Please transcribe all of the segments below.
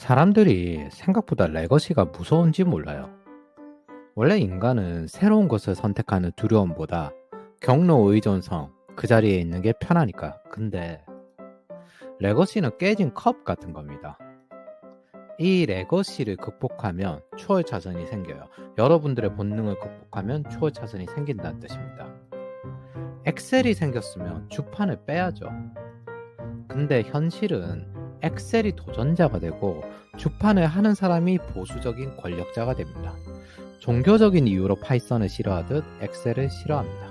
사람들이 생각보다 레거시가 무서운지 몰라요. 원래 인간은 새로운 것을 선택하는 두려움보다 경로 의존성, 그 자리에 있는 게 편하니까. 근데 레거시는 깨진 컵 같은 겁니다. 이 레거시를 극복하면 추월 차선이 생겨요. 여러분들의 본능을 극복하면 추월 차선이 생긴다는 뜻입니다. 엑셀이 생겼으면 주판을 빼야죠. 근데 현실은 엑셀이 도전자가 되고 주판을 하는 사람이 보수적인 권력자가 됩니다. 종교적인 이유로 파이썬을 싫어하듯 엑셀을 싫어합니다.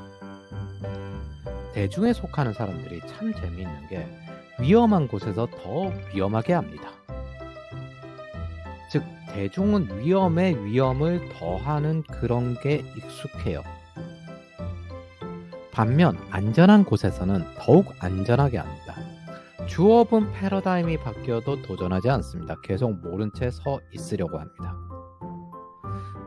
대중에 속하는 사람들이 참 재미있는 게 위험한 곳에서 더 위험하게 합니다. 즉, 대중은 위험에 위험을 더하는 그런 게 익숙해요. 반면 안전한 곳에서는 더욱 안전하게 합니다. 주업은 패러다임이 바뀌어도 도전하지 않습니다. 계속 모른 채 서 있으려고 합니다.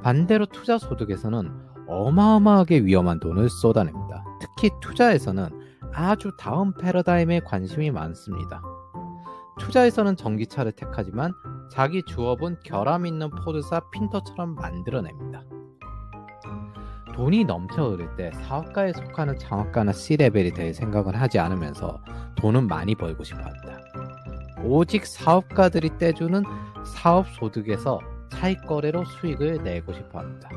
반대로 투자 소득에서는 어마어마하게 위험한 돈을 쏟아냅니다. 특히 투자에서는 아주 다음 패러다임에 관심이 많습니다. 투자에서는 전기차를 택하지만 자기 주업은 결함 있는 포르사 핀터처럼 만들어냅니다. 돈이 넘쳐 흐를 때 사업가에 속하는 창업가나 C레벨이 될 생각은 하지 않으면서 돈은 많이 벌고 싶어 합니다. 오직 사업가들이 떼주는 사업 소득에서 차익거래로 수익을 내고 싶어 합니다.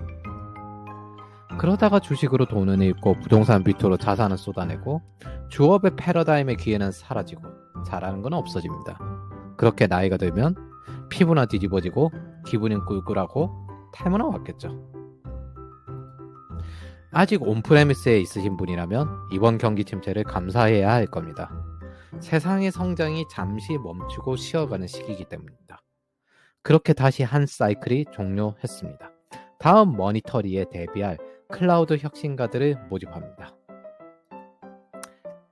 그러다가 주식으로 돈은 잃고 부동산 비토로 자산을 쏟아내고 주업의 패러다임의 기회는 사라지고 잘하는 건 없어집니다. 그렇게 나이가 들면 피부나 뒤집어지고 기분은 꿀꿀하고 탈모나 왔겠죠. 아직 온프레미스에 있으신 분이라면 이번 경기 침체를 감사해야 할 겁니다. 세상의 성장이 잠시 멈추고 쉬어가는 시기이기 때문입니다. 그렇게 다시 한 사이클이 종료했습니다. 다음 머니터리에 대비할 클라우드 혁신가들을 모집합니다.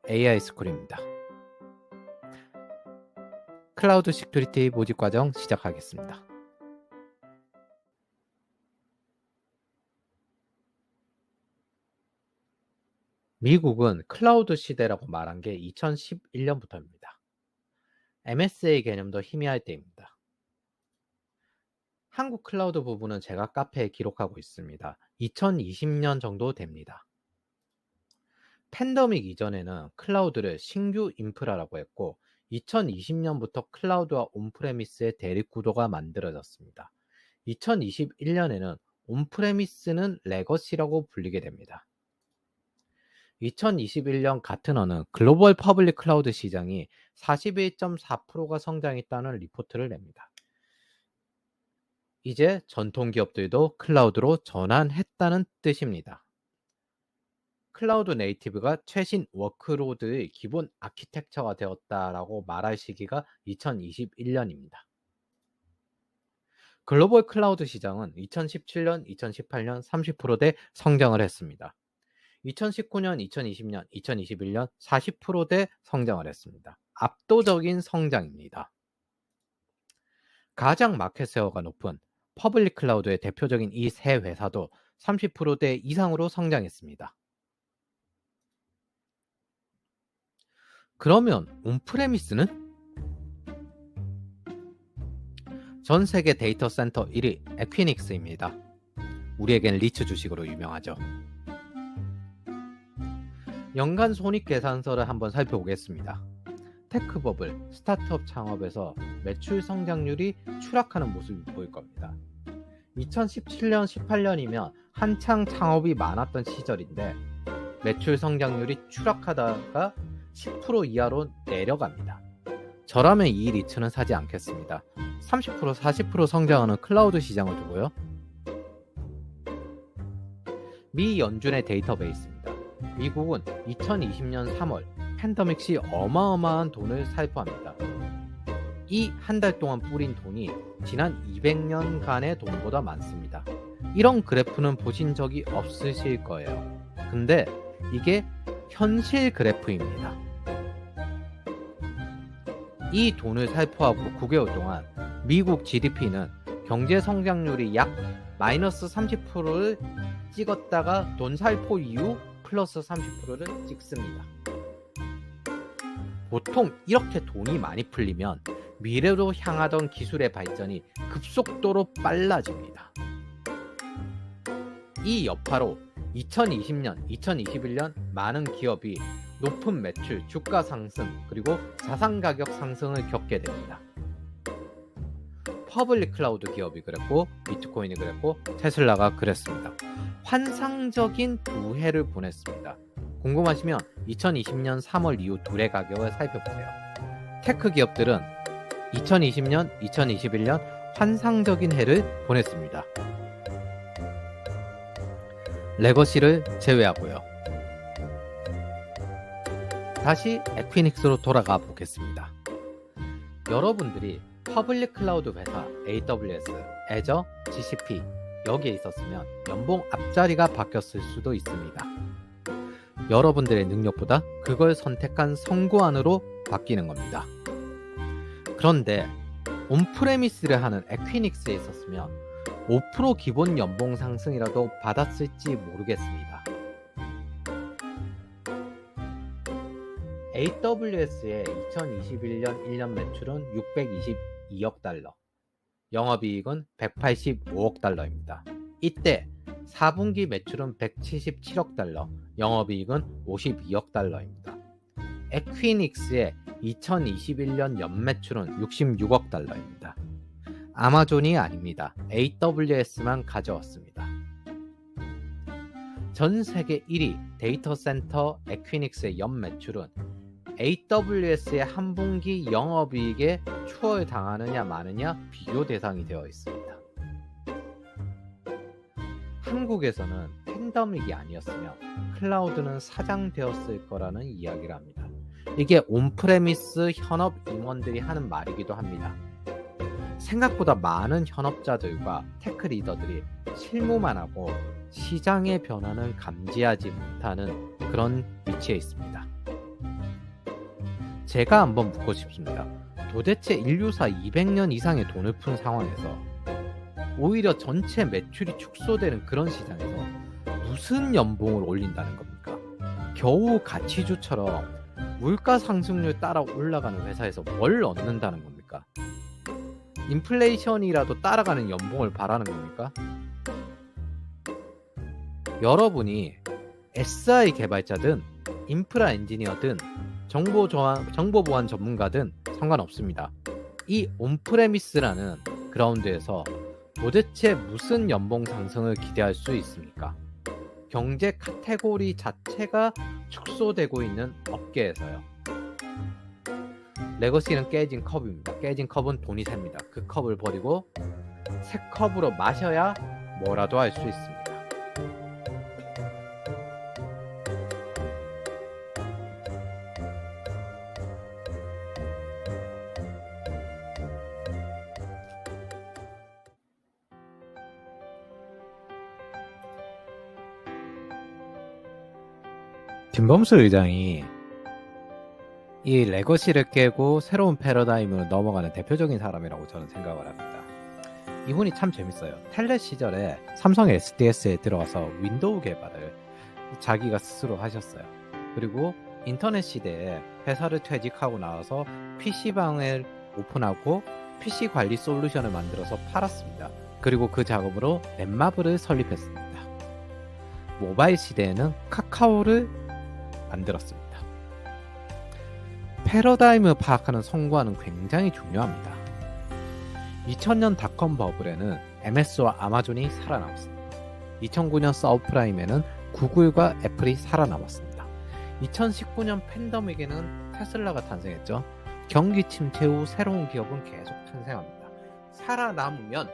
AI 스쿨입니다. 클라우드 시큐리티 모집 과정 시작하겠습니다. 미국은 클라우드 시대라고 말한 게 2011년부터입니다. MSA 개념도 희미할 때입니다. 한국 클라우드 부분은 제가 카페에 기록하고 있습니다. 2020년 정도 됩니다. 팬데믹 이전에는 클라우드를 신규 인프라라고 했고 2020년부터 클라우드와 온프레미스의 대립구도가 만들어졌습니다. 2021년에는 온프레미스는 레거시라고 불리게 됩니다. 2021년 같은 해는 글로벌 퍼블릭 클라우드 시장이 41.4%가 성장했다는 리포트를 냅니다. 이제 전통 기업들도 클라우드로 전환했다는 뜻입니다. 클라우드 네이티브가 최신 워크로드의 기본 아키텍처가 되었다라고 말할 시기가 2021년입니다. 글로벌 클라우드 시장은 2017년, 2018년 30%대 성장을 했습니다. 2019년, 2020년, 2021년 40%대 성장을 했습니다. 압도적인 성장입니다. 가장 마켓 셰어가 높은 퍼블릭 클라우드의 대표적인 이 세 회사도 30%대 이상으로 성장했습니다. 그러면 온프레미스는? 전 세계 데이터 센터 1위 에퀴닉스입니다. 우리에겐 리츠 주식으로 유명하죠. 연간 손익계산서를 한번 살펴보겠습니다. 테크버블, 스타트업 창업에서 매출 성장률이 추락하는 모습이 보일 겁니다. 2017년, 18년이면 한창 창업이 많았던 시절인데 매출 성장률이 추락하다가 10% 이하로 내려갑니다. 저라면 이 리츠는 사지 않겠습니다. 30%, 40% 성장하는 클라우드 시장을 두고요. 미 연준의 데이터베이스입니다. 미국은 2020년 3월 팬데믹 시 어마어마한 돈을 살포합니다. 이 한 달 동안 뿌린 돈이 지난 200년간의 돈보다 많습니다. 이런 그래프는 보신 적이 없으실 거예요. 근데 이게 현실 그래프입니다. 이 돈을 살포하고 9개월 동안 미국 GDP는 경제 성장률이 약 마이너스 30%를 찍었다가 돈 살포 이후 플러스 30%를 찍습니다. 보통 이렇게 돈이 많이 풀리면 미래로 향하던 기술의 발전이 급속도로 빨라집니다. 이 여파로 2020년, 2021년 많은 기업이 높은 매출, 주가 상승, 그리고 자산 가격 상승을 겪게 됩니다. 퍼블릭 클라우드 기업이 그랬고, 비트코인이 그랬고, 테슬라가 그랬습니다. 환상적인 두 해를 보냈습니다. 궁금하시면 2020년 3월 이후 둘의 가격을 살펴보세요. 테크 기업들은 2020년, 2021년 환상적인 해를 보냈습니다. 레거시를 제외하고요. 다시 에퀴닉스로 돌아가 보겠습니다. 여러분들이 퍼블릭 클라우드 회사 AWS, Azure, GCP 여기에 있었으면 연봉 앞자리가 바뀌었을 수도 있습니다. 여러분들의 능력보다 그걸 선택한 선고안으로 바뀌는 겁니다. 그런데 온프레미스를 하는 에퀴닉스에 있었으면 5% 기본 연봉 상승이라도 받았을지 모르겠습니다. AWS의 2021년 1년 매출은 622억 달러, 영업이익은 185억 달러입니다. 이때 4분기 매출은 177억 달러, 영업이익은 52억 달러입니다. 에퀴닉스의 2021년 연매출은 66억 달러입니다. 아마존이 아닙니다. AWS만 가져왔습니다. 전 세계 1위 데이터 센터 에퀴닉스의 연매출은 AWS의 한 분기 영업이익에 추월당하느냐 마느냐 비교 대상이 되어 있습니다. 한국에서는 팬데믹이 아니었으면 클라우드는 사장되었을 거라는 이야기를 합니다. 이게 온프레미스 현업 임원들이 하는 말이기도 합니다. 생각보다 많은 현업자들과 테크 리더들이 실무만 하고 시장의 변화는 감지하지 못하는 그런 위치에 있습니다. 제가 한번 묻고 싶습니다. 도대체 인류사 200년 이상의 돈을 푼 상황에서 오히려 전체 매출이 축소되는 그런 시장에서 무슨 연봉을 올린다는 겁니까? 겨우 가치주처럼 물가 상승률 따라 올라가는 회사에서 뭘 얻는다는 겁니까? 인플레이션이라도 따라가는 연봉을 바라는 겁니까? 여러분이 SI 개발자든 인프라 엔지니어든 정보 보안 전문가든 상관없습니다. 이 온프레미스라는 그라운드에서 도대체 무슨 연봉 상승을 기대할 수 있습니까? 경제 카테고리 자체가 축소되고 있는 업계에서요. 레거시는 깨진 컵입니다. 깨진 컵은 돈이 셉니다. 그 컵을 버리고 새 컵으로 마셔야 뭐라도 할 수 있습니다. 김범수 의장이 이 레거시를 깨고 새로운 패러다임으로 넘어가는 대표적인 사람이라고 저는 생각을 합니다. 이분이 참 재밌어요. 텔레 시절에 삼성 SDS에 들어가서 윈도우 개발을 자기가 스스로 하셨어요. 그리고 인터넷 시대에 회사를 퇴직하고 나와서 PC방을 오픈하고 PC 관리 솔루션을 만들어서 팔았습니다. 그리고 그 작업으로 넷마블을 설립했습니다. 모바일 시대에는 카카오를 만들었습니다. 패러다임을 파악하는 선구안은 굉장히 중요합니다. 2000년 닷컴 버블에는 MS와 아마존이 살아남았습니다. 2009년 서브프라임에는 구글과 애플이 살아남았습니다. 2019년 팬데믹에는 테슬라가 탄생했죠. 경기 침체 후 새로운 기업은 계속 탄생합니다. 살아남으면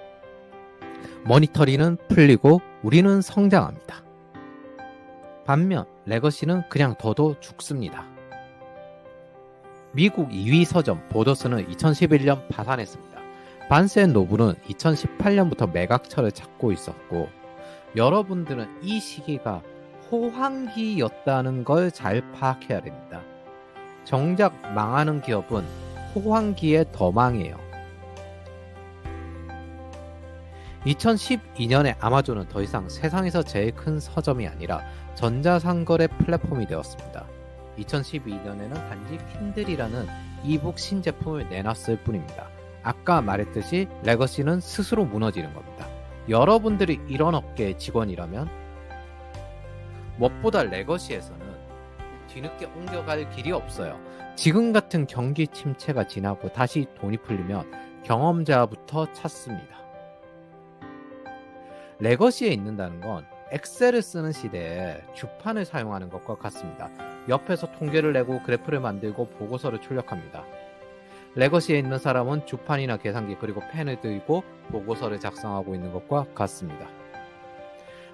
머니터리는 풀리고 우리는 성장합니다. 반면 레거시는 그냥 둬도 죽습니다. 미국 2위 서점 보더스는 2011년 파산했습니다. 반센 노블은 2018년부터 매각처를 찾고 있었고, 여러분들은 이 시기가 호황기였다는 걸 잘 파악해야 됩니다. 정작 망하는 기업은 호황기에 더 망해요. 2012년에 아마존은 더 이상 세상에서 제일 큰 서점이 아니라 전자상거래 플랫폼이 되었습니다. 2012년에는 단지 킨들이라는 이북 신제품을 내놨을 뿐입니다. 아까 말했듯이 레거시는 스스로 무너지는 겁니다. 여러분들이 이런 업계의 직원이라면 무엇보다 레거시에서는 뒤늦게 옮겨갈 길이 없어요. 지금 같은 경기 침체가 지나고 다시 돈이 풀리면 경험자부터 찾습니다. 레거시에 있는다는 건 엑셀을 쓰는 시대에 주판을 사용하는 것과 같습니다. 옆에서 통계를 내고 그래프를 만들고 보고서를 출력합니다. 레거시에 있는 사람은 주판이나 계산기 그리고 펜을 들고 보고서를 작성하고 있는 것과 같습니다.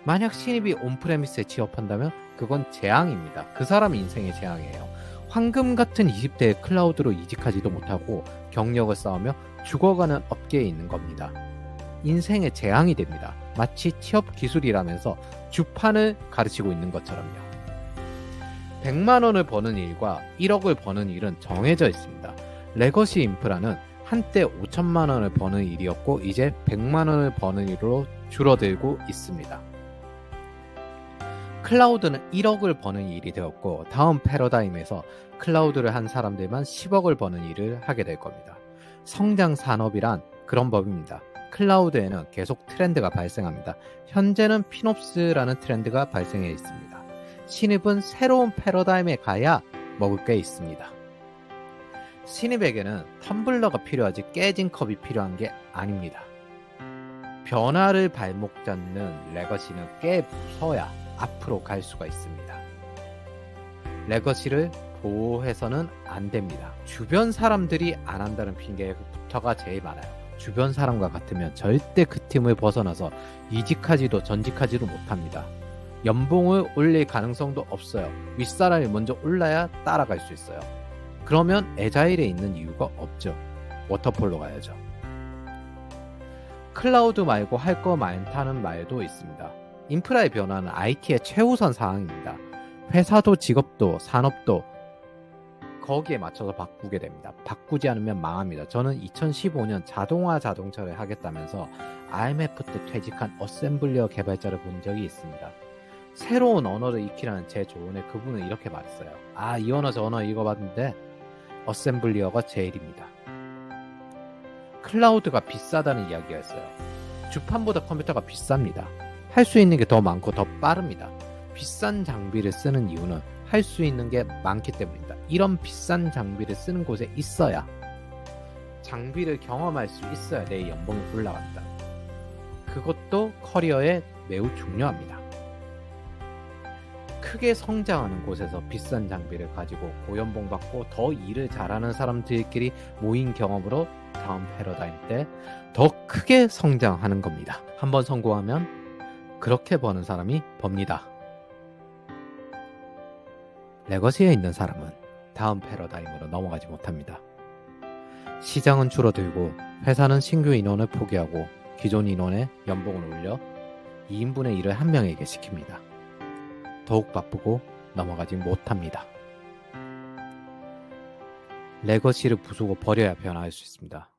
만약 신입이 온프레미스에 취업한다면 그건 재앙입니다. 그 사람 인생의 재앙이에요. 황금 같은 20대의 클라우드로 이직하지도 못하고 경력을 쌓으며 죽어가는 업계에 있는 겁니다. 인생의 재앙이 됩니다. 마치 취업 기술이라면서 주판을 가르치고 있는 것처럼요. 100만 원을 버는 일과 1억을 버는 일은 정해져 있습니다. 레거시 인프라는 한때 5천만 원을 버는 일이었고 이제 100만 원을 버는 일로 줄어들고 있습니다. 클라우드는 1억을 버는 일이 되었고 다음 패러다임에서 클라우드를 한 사람들만 10억을 버는 일을 하게 될 겁니다. 성장 산업이란 그런 법입니다. 클라우드에는 계속 트렌드가 발생합니다. 현재는 피놉스라는 트렌드가 발생해 있습니다. 신입은 새로운 패러다임에 가야 먹을 게 있습니다. 신입에게는 텀블러가 필요하지 깨진 컵이 필요한 게 아닙니다. 변화를 발목 잡는 레거시는 꽤 무서야 앞으로 갈 수가 있습니다. 레거시를 보호해서는 안 됩니다. 주변 사람들이 안 한다는 핑계부터가 제일 많아요. 주변 사람과 같으면 절대 그 팀을 벗어나서 이직하지도 전직하지도 못합니다. 연봉을 올릴 가능성도 없어요. 윗사람이 먼저 올라야 따라갈 수 있어요. 그러면 애자일에 있는 이유가 없죠. 워터폴로 가야죠. 클라우드 말고 할 거 많다는 말도 있습니다. 인프라의 변화는 IT의 최우선 사항입니다. 회사도 직업도 산업도 거기에 맞춰서 바꾸게 됩니다. 바꾸지 않으면 망합니다. 저는 2015년 자동화 자동차를 하겠다면서 IMF 때 퇴직한 어셈블리어 개발자를 본 적이 있습니다. 새로운 언어를 익히라는 제 조언에 그분은 이렇게 말했어요. 이 언어 저 언어 읽어봤는데 어셈블리어가 제일입니다. 클라우드가 비싸다는 이야기가 있어요. 주판보다 컴퓨터가 비쌉니다. 할 수 있는 게 더 많고 더 빠릅니다. 비싼 장비를 쓰는 이유는 할 수 있는 게 많기 때문입니다. 이런 비싼 장비를 쓰는 곳에 있어야 장비를 경험할 수 있어야 내 연봉이 올라간다. 그것도 커리어에 매우 중요합니다. 크게 성장하는 곳에서 비싼 장비를 가지고 고연봉 받고 더 일을 잘하는 사람들끼리 모인 경험으로 다음 패러다임 때 더 크게 성장하는 겁니다. 한번 성공하면 그렇게 버는 사람이 법니다. 레거시에 있는 사람은 다음 패러다임으로 넘어가지 못합니다. 시장은 줄어들고 회사는 신규 인원을 포기하고 기존 인원의 연봉을 올려 2인분의 일을 한 명에게 시킵니다. 더욱 바쁘고 넘어가지 못합니다. 레거시를 부수고 버려야 변화할 수 있습니다.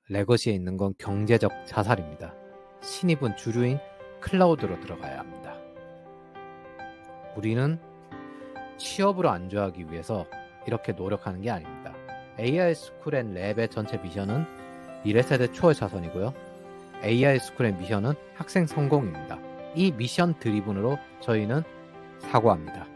레거시에 있는 건 경제적 자살입니다. 신입은 주류인 클라우드로 들어가야 합니다. 우리는 취업으로 안주하기 위해서 이렇게 노력하는 게 아닙니다. AI 스쿨 앤 랩의 전체 미션은 미래세대 초월 자선이고요. AI 스쿨의 미션은 학생 성공입니다. 이 미션 드리븐으로 저희는 사고합니다.